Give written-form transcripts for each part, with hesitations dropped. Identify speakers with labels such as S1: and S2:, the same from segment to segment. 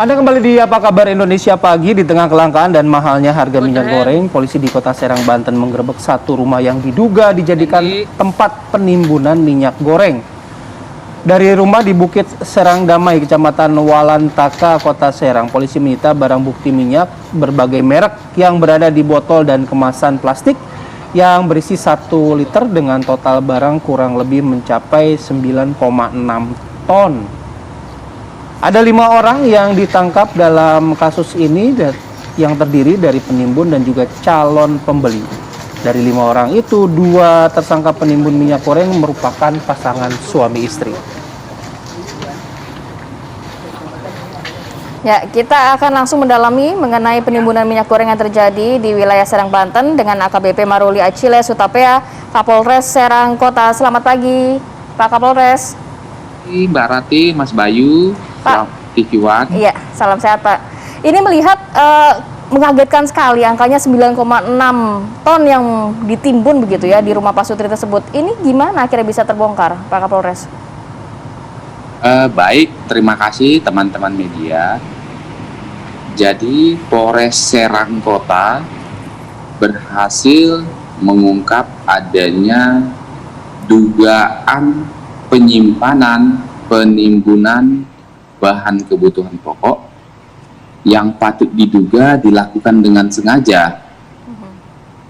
S1: Anda kembali di Apa Kabar Indonesia Pagi. Di tengah kelangkaan dan mahalnya harga minyak goreng, polisi di Kota Serang, Banten menggerebek satu rumah yang diduga dijadikan tempat penimbunan minyak goreng. Dari rumah di Bukit Serang Damai, Kecamatan Walantaka, Kota Serang, polisi menyita barang bukti minyak berbagai merek yang berada di botol dan kemasan plastik yang berisi 1 liter dengan total barang kurang lebih mencapai 9,6 ton. Ada 5 orang yang ditangkap dalam kasus ini yang terdiri dari penimbun dan juga calon pembeli. Dari 5 orang itu, 2 tersangka penimbun minyak goreng merupakan pasangan suami istri.
S2: Ya, kita akan langsung mendalami mengenai penimbunan minyak goreng yang terjadi di wilayah Serang, Banten dengan AKBP Maruli Acile Sutapea, Kapolres Serang Kota. Selamat pagi, Pak Kapolres.
S3: Mbak Rati, Mas Bayu,
S2: Pak.
S3: TV One.
S2: Iya, salam sehat Pak. Ini melihat mengagetkan sekali angkanya 9,6 ton yang ditimbun begitu ya di rumah Pak Sutri tersebut. Ini gimana akhirnya bisa terbongkar, Pak Kapolres?
S3: Baik, terima kasih teman-teman media. Jadi Polres Serang Kota berhasil mengungkap adanya dugaan penimbunan bahan kebutuhan pokok yang patut diduga dilakukan dengan sengaja,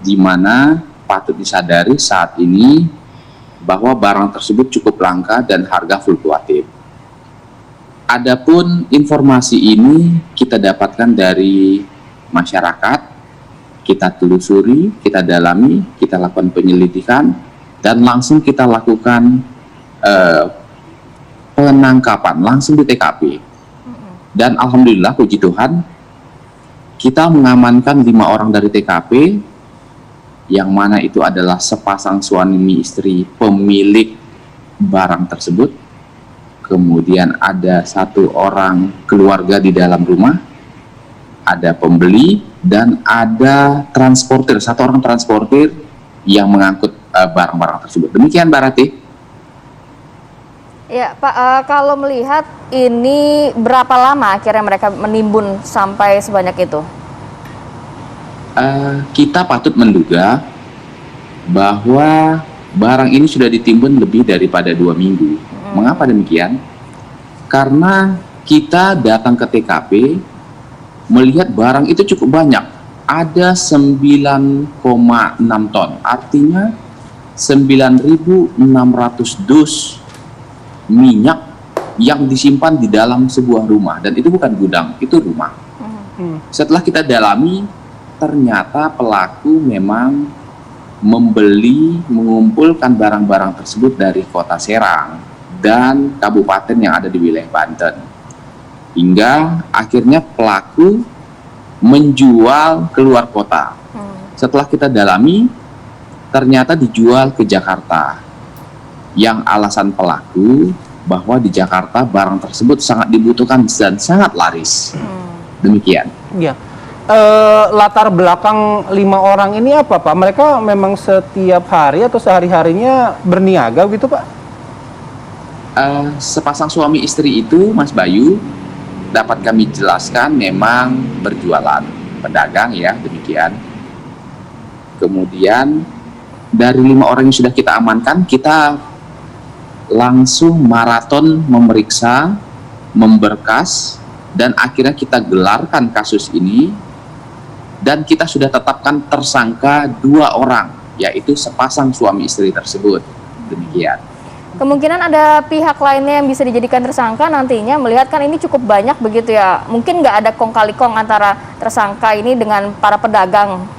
S3: di mana patut disadari saat ini bahwa barang tersebut cukup langka dan harga fluktuatif. Adapun informasi ini kita dapatkan dari masyarakat, kita telusuri, kita dalami, kita lakukan penyelidikan, dan langsung kita lakukan penangkapan langsung di TKP. Dan alhamdulillah puji Tuhan kita mengamankan 5 orang dari TKP, yang mana itu adalah sepasang suami istri pemilik barang tersebut. Kemudian ada 1 orang keluarga di dalam rumah, ada pembeli, dan ada transportir, 1 orang transportir yang mengangkut barang-barang tersebut. Demikian Mbak Rati.
S2: Ya Pak, kalau melihat ini berapa lama akhirnya mereka menimbun sampai sebanyak itu?
S3: Kita patut menduga bahwa barang ini sudah ditimbun lebih daripada 2 minggu. Mengapa demikian? Karena kita datang ke TKP melihat barang itu cukup banyak. Ada 9,6 ton, artinya 9.600 dus minyak yang disimpan di dalam sebuah rumah, dan itu bukan gudang, itu rumah. Setelah kita dalami, ternyata pelaku memang mengumpulkan barang-barang tersebut dari Kota Serang dan kabupaten yang ada di wilayah Banten, hingga akhirnya pelaku menjual keluar kota. Setelah kita dalami, ternyata dijual ke Jakarta, yang alasan pelaku bahwa di Jakarta barang tersebut sangat dibutuhkan dan sangat laris. Demikian.
S1: Ya. Latar belakang 5 orang ini apa Pak? Mereka memang setiap hari atau sehari-harinya berniaga gitu Pak?
S3: Sepasang suami istri itu, Mas Bayu, dapat kami jelaskan memang berjualan, pedagang ya, demikian. Kemudian dari 5 orang yang sudah kita amankan, kita langsung maraton memeriksa, memberkas, dan akhirnya kita gelarkan kasus ini, dan kita sudah tetapkan tersangka 2 orang, yaitu sepasang suami istri tersebut. Demikian.
S2: Kemungkinan ada pihak lainnya yang bisa dijadikan tersangka nantinya, melihat kan ini cukup banyak begitu ya. Mungkin nggak ada kong kali kong antara tersangka ini dengan para pedagang.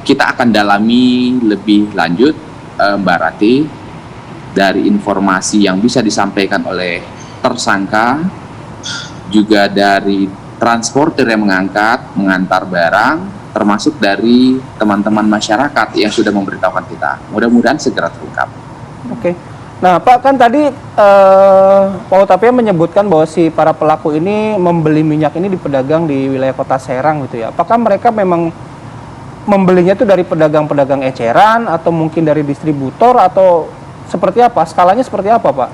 S3: Kita akan dalami lebih lanjut, Mbak Rati, dari informasi yang bisa disampaikan oleh tersangka, juga dari transporter yang mengantar barang, termasuk dari teman-teman masyarakat yang sudah memberitahukan kita. Mudah-mudahan segera terungkap.
S1: Oke. Nah Pak, kan tadi Pak Utapia menyebutkan bahwa si para pelaku ini membeli minyak ini di pedagang di wilayah Kota Serang gitu ya. Apakah mereka memang membelinya itu dari pedagang-pedagang eceran atau mungkin dari distributor, atau seperti apa? Skalanya seperti apa, Pak?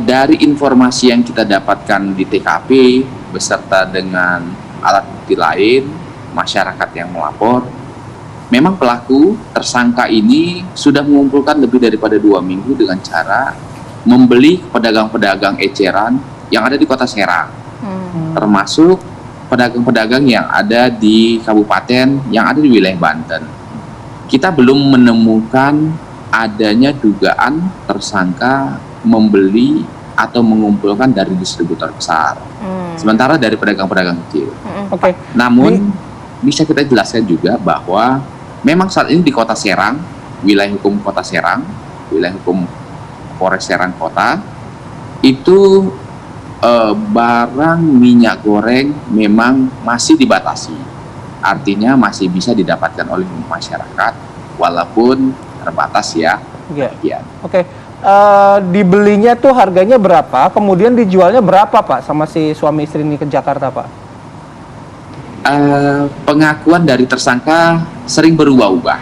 S3: Dari informasi yang kita dapatkan di TKP beserta dengan alat bukti lain, masyarakat yang melapor, memang pelaku tersangka ini sudah mengumpulkan lebih daripada 2 minggu dengan cara membeli pedagang-pedagang eceran yang ada di Kota Serang, termasuk pedagang-pedagang yang ada di kabupaten yang ada di wilayah Banten. Kita belum menemukan adanya dugaan tersangka membeli atau mengumpulkan dari distributor besar, sementara dari pedagang-pedagang kecil.
S1: Oke.
S3: Namun bisa kita jelaskan juga bahwa memang saat ini di Kota Serang, wilayah hukum Kota Serang, wilayah hukum Polres Serang Kota, itu barang minyak goreng memang masih dibatasi. Artinya masih bisa didapatkan oleh masyarakat walaupun terbatas ya.
S1: Iya. Oke. Dibelinya tuh harganya berapa? Kemudian dijualnya berapa, Pak, sama si suami istri ini ke Jakarta, Pak?
S3: Pengakuan dari tersangka sering berubah-ubah.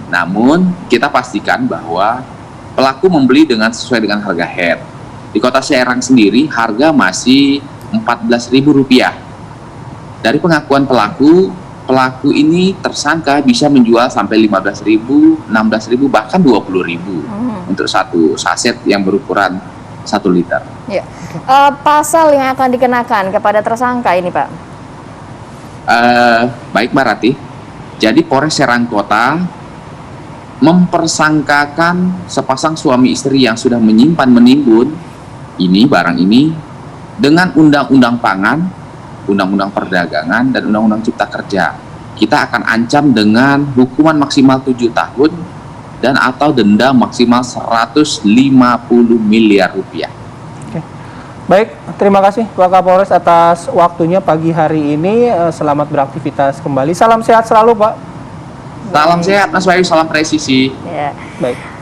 S3: Namun kita pastikan bahwa pelaku membeli sesuai dengan harga head. Di Kota Serang sendiri harga masih Rp14.000. Dari pengakuan pelaku ini tersangka bisa menjual sampai Rp15.000, Rp16.000, bahkan Rp20.000 untuk satu saset yang berukuran 1 liter.
S2: Ya. Pasal yang akan dikenakan kepada tersangka ini, Pak?
S3: Baik, Mbak Rati. Jadi Polres Serang Kota mempersangkakan sepasang suami istri yang sudah menyimpan menimbun barang ini dengan Undang-Undang Pangan, Undang-Undang Perdagangan, dan Undang-Undang Cipta Kerja. Kita akan ancam dengan hukuman maksimal 7 tahun dan atau denda maksimal Rp150 miliar.
S1: Oke. Baik, terima kasih Pak Kapolres atas waktunya pagi hari ini. Selamat beraktivitas kembali. Salam sehat selalu, Pak.
S3: Salam sehat Mas Bayu, salam presisi.
S2: Ya.
S1: Baik.